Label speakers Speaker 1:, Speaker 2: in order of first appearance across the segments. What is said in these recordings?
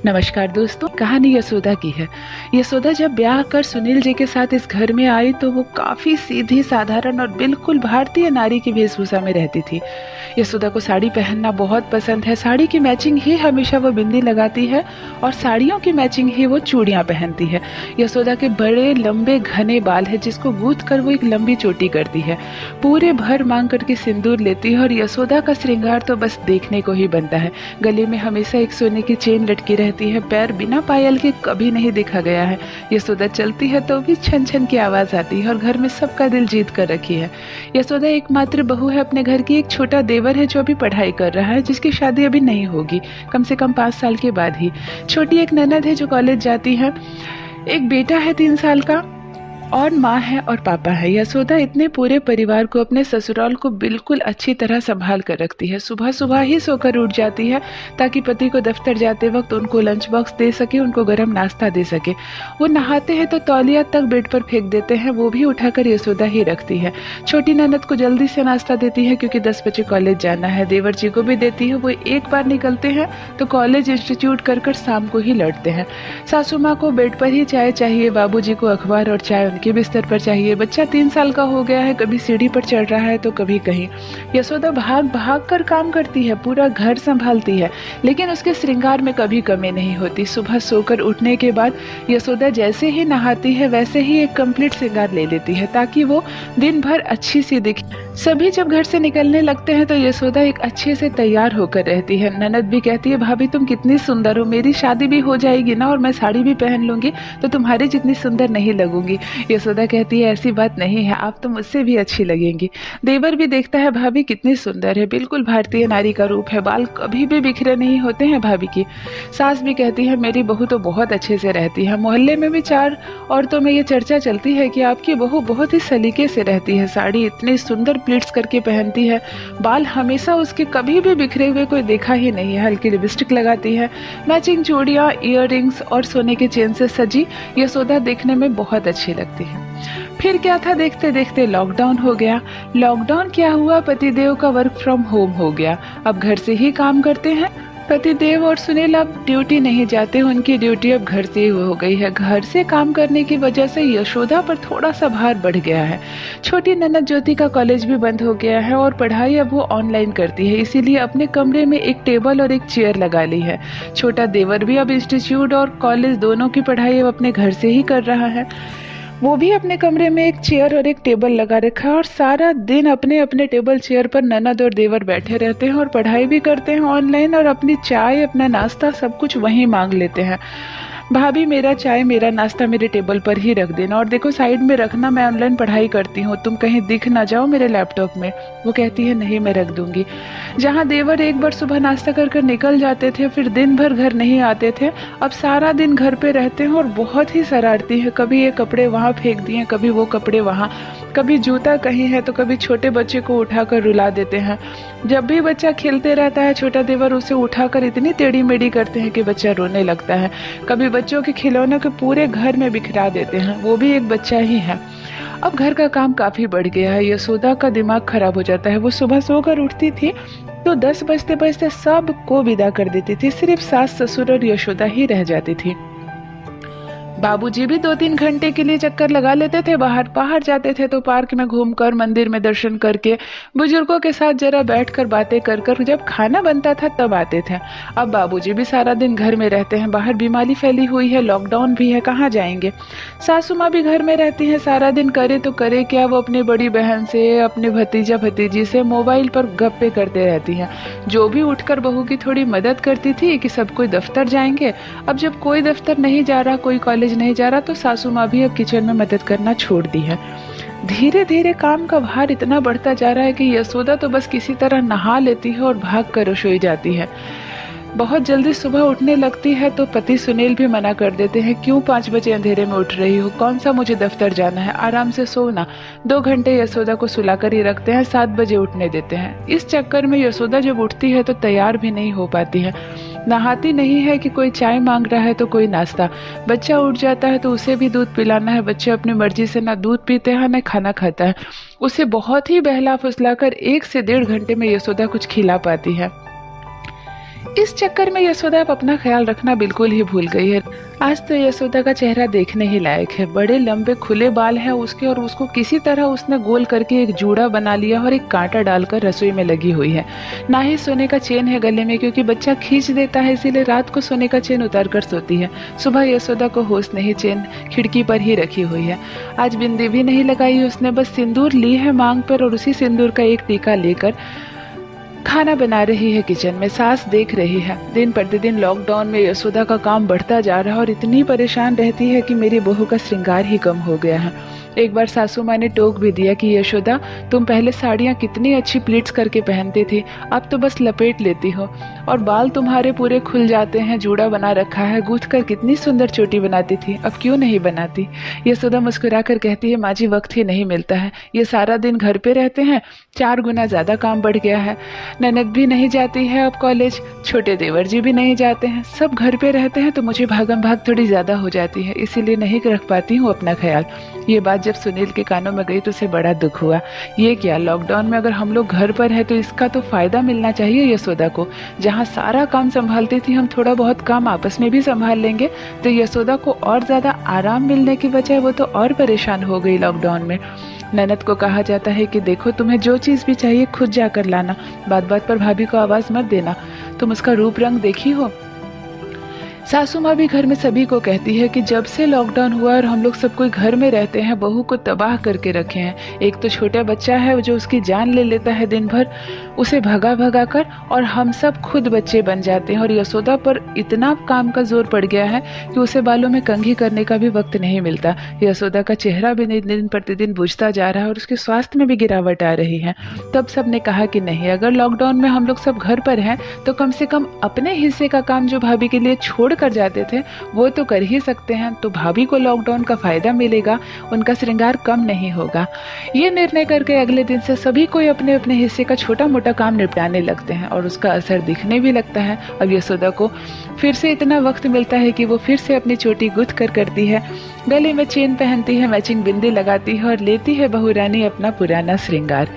Speaker 1: नमस्कार दोस्तों, कहानी यशोदा की है। यशोदा जब ब्याह कर सुनील जी के साथ इस घर में आई तो वो काफी सीधी, साधारण और बिल्कुल भारतीय नारी की वेशभूषा में रहती थी। यशोदा को साड़ी पहनना बहुत पसंद है। साड़ी की मैचिंग ही हमेशा वो बिंदी लगाती है और साड़ियों की मैचिंग ही वो चूड़ियां पहनती है। यशोदा के बड़े लंबे घने बाल है जिसको गूंथ कर वो एक लंबी चोटी करती है। पूरे भर मांग करके सिंदूर लेती है और यशोदा का श्रृंगार तो बस देखने को ही बनता है। गले में हमेशा एक सोने की चेन लटकी रहती है। पैर बिना पायल के कभी नहीं देखा गया है। यशोदा चलती है तो भी छन छन की आवाज आती है और घर में सबका दिल जीत कर रखी है। यशोदा एकमात्र बहू है अपने घर की। एक छोटा देवर है जो अभी पढ़ाई कर रहा है, जिसकी शादी अभी नहीं होगी, कम से कम 5 साल के बाद ही। छोटी एक ननद है जो कॉलेज जाती है। एक बेटा है 3 साल का और माँ है और पापा है। यशोदा इतने पूरे परिवार को, अपने ससुराल को बिल्कुल अच्छी तरह संभाल कर रखती है। सुबह सुबह ही सोकर उठ जाती है ताकि पति को दफ्तर जाते वक्त उनको लंच बॉक्स दे सके, उनको गर्म नाश्ता दे सके। वो नहाते हैं तो तौलिया तक बेड पर फेंक देते हैं, वो भी उठाकर यशोदा ही रखती है। छोटी ननद को जल्दी से नाश्ता देती है क्योंकि 10 बजे कॉलेज जाना है। देवर जी को भी देती है। वो एक बार निकलते हैं तो कॉलेज इंस्टीट्यूट कर साम को ही लौटते हैं। सासू माँ को बेड पर ही चाय चाहिए, बाबूजी को अखबार और चाय के बिस्तर पर चाहिए। बच्चा 3 साल का हो गया है, कभी सीढ़ी पर चढ़ रहा है तो कभी कहीं। यशोदा भाग भाग कर काम करती है, पूरा घर संभालती है, लेकिन उसके श्रृंगार में कभी कमी नहीं होती। सुबह सोकर उठने के बाद यशोदा जैसे ही नहाती है वैसे ही एक कंप्लीट श्रृंगार ले लेती है ताकि वो दिन भर अच्छी सी दिखे। सभी जब घर से निकलने लगते हैं तो यशोदा एक अच्छे से तैयार होकर रहती है। ननद भी कहती है, भाभी तुम कितनी सुंदर हो, मेरी शादी भी हो जाएगी ना और मैं साड़ी भी पहन लूंगी तो तुम्हारी जितनी सुंदर नहीं लगूंगी। यशोदा कहती है, ऐसी बात नहीं है, आप तो मुझसे भी अच्छी लगेंगी। देवर भी देखता है, भाभी कितनी सुंदर है, बिल्कुल भारतीय नारी का रूप है, बाल कभी भी बिखरे नहीं होते हैं भाभी की। सास भी कहती है, मेरी बहू तो बहुत अच्छे से रहती है। मोहल्ले में भी 4 औरतों में ये चर्चा चलती है कि आपकी बहू बहुत ही सलीके से रहती है, साड़ी इतनी सुंदर प्लीट्स करके पहनती है, बाल हमेशा उसके कभी भी बिखरे हुए कोई देखा ही नहीं है, हल्की लिपस्टिक लगाती है, मैचिंग चूड़ियाँ, ईयररिंग्स और सोने के चेन से सजी यशोदा देखने में बहुत अच्छी लगती है। फिर क्या था, देखते देखते लॉकडाउन हो गया। लॉकडाउन क्या हुआ, पतिदेव का वर्क फ्रॉम होम हो गया। अब घर से ही काम करते हैं पतिदेव और सुनील। अब ड्यूटी नहीं जाते, उनकी ड्यूटी अब घर से ही हो गई है। घर से काम करने की वजह से यशोदा पर थोड़ा सा भार बढ़ गया है। छोटी ननद ज्योति का कॉलेज भी बंद हो गया है और पढ़ाई अब वो ऑनलाइन करती है, इसीलिए अपने कमरे में एक टेबल और एक चेयर लगा ली है। छोटा देवर भी अब इंस्टीट्यूट और कॉलेज दोनों की पढ़ाई अब अपने घर से ही कर रहा है। वो भी अपने कमरे में एक चेयर और एक टेबल लगा रखा है और सारा दिन अपने अपने टेबल चेयर पर ननद और देवर बैठे रहते हैं और पढ़ाई भी करते हैं ऑनलाइन और अपनी चाय, अपना नाश्ता सब कुछ वहीं मांग लेते हैं। भाभी मेरा चाय, मेरा नाश्ता मेरे टेबल पर ही रख देना और देखो साइड में रखना, मैं ऑनलाइन पढ़ाई करती हूँ, तुम कहीं दिख ना जाओ मेरे लैपटॉप में। वो कहती है, नहीं मैं रख दूंगी। जहाँ देवर एक बार सुबह नाश्ता कर निकल जाते थे, फिर दिन भर घर नहीं आते थे, अब सारा दिन घर पे रहते हैं और बहुत ही शरारती है। कभी ये कपड़े वहाँ फेंक दिए, कभी वो कपड़े वहाँ, कभी जूता कहीं है तो कभी छोटे बच्चे को उठाकर रुला देते हैं। जब भी बच्चा खेलते रहता है छोटा देवर उसे उठाकर इतनी टेढ़ी मेढ़ी करते हैं कि बच्चा रोने लगता है। कभी बच्चों के खिलौनों के पूरे घर में बिखरा देते हैं, वो भी एक बच्चा ही है। अब घर का काम काफी बढ़ गया है। यशोदा का दिमाग खराब हो जाता है। वो सुबह सोकर उठती थी तो 10 बजते बजते सबको विदा कर देती थी, सिर्फ सास ससुर और यशोदा ही रह जाती थी। बाबूजी भी 2-3 घंटे के लिए चक्कर लगा लेते थे, बाहर जाते थे तो पार्क में घूमकर, मंदिर में दर्शन करके, बुजुर्गों के साथ जरा बैठकर बातें कर जब खाना बनता था तब आते थे। अब बाबूजी भी सारा दिन घर में रहते हैं, बाहर बीमारी फैली हुई है, लॉकडाउन भी है, कहाँ जाएंगे। सासू माँ भी घर में रहती हैं, सारा दिन करे तो करे क्या, वो अपनी बड़ी बहन से, अपने भतीजा भतीजी से मोबाइल पर गप्पे करते रहती हैं। जो भी उठकर बहू की थोड़ी मदद करती थी कि सब कोई दफ्तर जाएंगे, अब जब कोई दफ्तर नहीं जा रहा, कोई कॉलेज नहीं जा रहा तो सासू माँ भी अब किचन में मदद करना छोड़ दी है। धीरे धीरे काम का भार इतना बढ़ता जा रहा है कि यशोदा तो बस किसी तरह नहा लेती है और भाग कर रसोई जाती है। बहुत जल्दी सुबह उठने लगती है तो पति सुनील भी मना कर देते हैं, क्यों 5 बजे अंधेरे में उठ रही हो, कौन सा मुझे दफ्तर जाना है, आराम से सोना। 2 घंटे यशोदा को सुलाकर ही रखते हैं, 7 बजे उठने देते हैं। इस चक्कर में यशोदा जब उठती है तो तैयार भी नहीं हो पाती है। नहाती नहीं है कि कोई चाय मांग रहा है तो कोई नाश्ता। बच्चा उठ जाता है तो उसे भी दूध पिलाना है। बच्चे अपनी मर्जी से ना दूध पीते हैं ना खाना खाता है। उसे बहुत ही बहला फुसलाकर 1 से 1.5 घंटे में यशोदा कुछ खिला पाती है। इस चक्कर में यशोदा अब अपना ख्याल रखना बिल्कुल ही भूल गई है। आज तो यशोदा का चेहरा देखने ही लायक है। बड़े लंबे खुले बाल हैं उसके और उसको किसी तरह उसने गोल करके एक जूड़ा बना लिया और एक कांटा डालकर रसोई में लगी हुई है। ना ही सोने का चेन है गले में, क्योंकि बच्चा खींच देता है, इसीलिए रात को सोने का चेन उतार कर सोती है। सुबह यशोदा को होश नहीं, चेन खिड़की पर ही रखी हुई है। आज बिंदी भी नहीं लगाई उसने, बस सिंदूर ली है मांग पर और उसी सिंदूर का एक टीका लेकर खाना बना रही है किचन में। सास देख रही है। दिन प्रतिदिन लॉकडाउन में यशोदा का काम बढ़ता जा रहा है और इतनी परेशान रहती है कि मेरी बहू का श्रृंगार ही कम हो गया है। एक बार सासू माँ ने टोक भी दिया कि यशोदा, तुम पहले साड़ियाँ कितनी अच्छी प्लीट्स करके पहनती थी, अब तो बस लपेट लेती हो, और बाल तुम्हारे पूरे खुल जाते हैं, जूड़ा बना रखा है, गूंथ कर कितनी सुंदर चोटी बनाती थी, अब क्यों नहीं बनाती। यशोदा मुस्कुरा कर कहती है, माँ जी वक्त ही नहीं मिलता है, ये सारा दिन घर पे रहते हैं, 4 गुना ज़्यादा काम बढ़ गया है। ननद भी नहीं जाती है अब कॉलेज, छोटे देवर जी भी नहीं जाते हैं, सब घर पे रहते हैं, तो मुझे भागम भाग थोड़ी ज़्यादा हो जाती है, इसीलिए नहीं रख पाती हूँ अपना ख्याल। ये बात जब सुनील के कानों में गई तो उसे बड़ा दुख हुआ। ये क्या, लॉकडाउन में अगर हम लोग घर पर हैं तो इसका तो फ़ायदा मिलना चाहिए यशोदा को। जहाँ सारा काम संभालती थी, हम थोड़ा बहुत काम आपस में भी संभाल लेंगे, तो यशोदा को और ज़्यादा आराम मिलने की बजाय वो तो और परेशान हो गई लॉकडाउन में। ननद को कहा जाता है कि देखो, तुम्हें जो चीज़ भी चाहिए खुद जाकर लाना, बात बात पर भाभी को आवाज़ मत देना, तुम उसका रूप रंग देखी हो। सासू माँ भी घर में सभी को कहती है कि जब से लॉकडाउन हुआ और हम लोग सब कोई घर में रहते हैं, बहू को तबाह करके रखे हैं। एक तो छोटा बच्चा है जो उसकी जान ले लेता है दिन भर, उसे भगा भगा कर, और हम सब खुद बच्चे बन जाते हैं। और यशोदा पर इतना काम का जोर पड़ गया है कि उसे बालों में कंघी करने का भी वक्त नहीं मिलता। यशोदा का चेहरा भी दिन प्रतिदिन बुझता जा रहा है और उसके स्वास्थ्य में भी गिरावट आ रही है। तब सब ने कहा कि नहीं, अगर लॉकडाउन में हम लोग सब घर पर हैं तो कम से कम अपने हिस्से का काम जो भाभी के लिए छोड़ कर जाते थे वो तो कर ही सकते हैं, तो भाभी को लॉकडाउन का फायदा मिलेगा, उनका श्रृंगार कम नहीं होगा। ये निर्णय करके अगले दिन से सभी कोई अपने अपने हिस्से का छोटा मोटा काम निपटाने लगते हैं और उसका असर दिखने भी लगता है। अब यशोदा को फिर से इतना वक्त मिलता है कि वो फिर से अपनी चोटी गुथ कर करती है, गले में चेन पहनती है, मैचिंग बिंदी लगाती है और लेती है बहू रानी अपना पुराना श्रृंगार।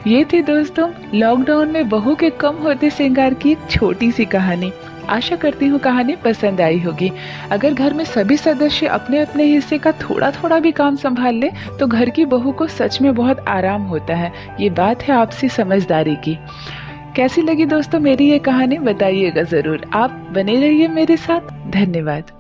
Speaker 1: ये थी दोस्तों लॉकडाउन में बहू के कम होते श्रृंगार की एक छोटी सी कहानी। आशा करती हूँ कहानी पसंद आई होगी। अगर घर में सभी सदस्य अपने अपने हिस्से का थोड़ा थोड़ा भी काम संभाल ले तो घर की बहू को सच में बहुत आराम होता है। ये बात है आपसी समझदारी की। कैसी लगी दोस्तों मेरी ये कहानी, बताइएगा ज़रूर। आप बने रहिए मेरे साथ। धन्यवाद।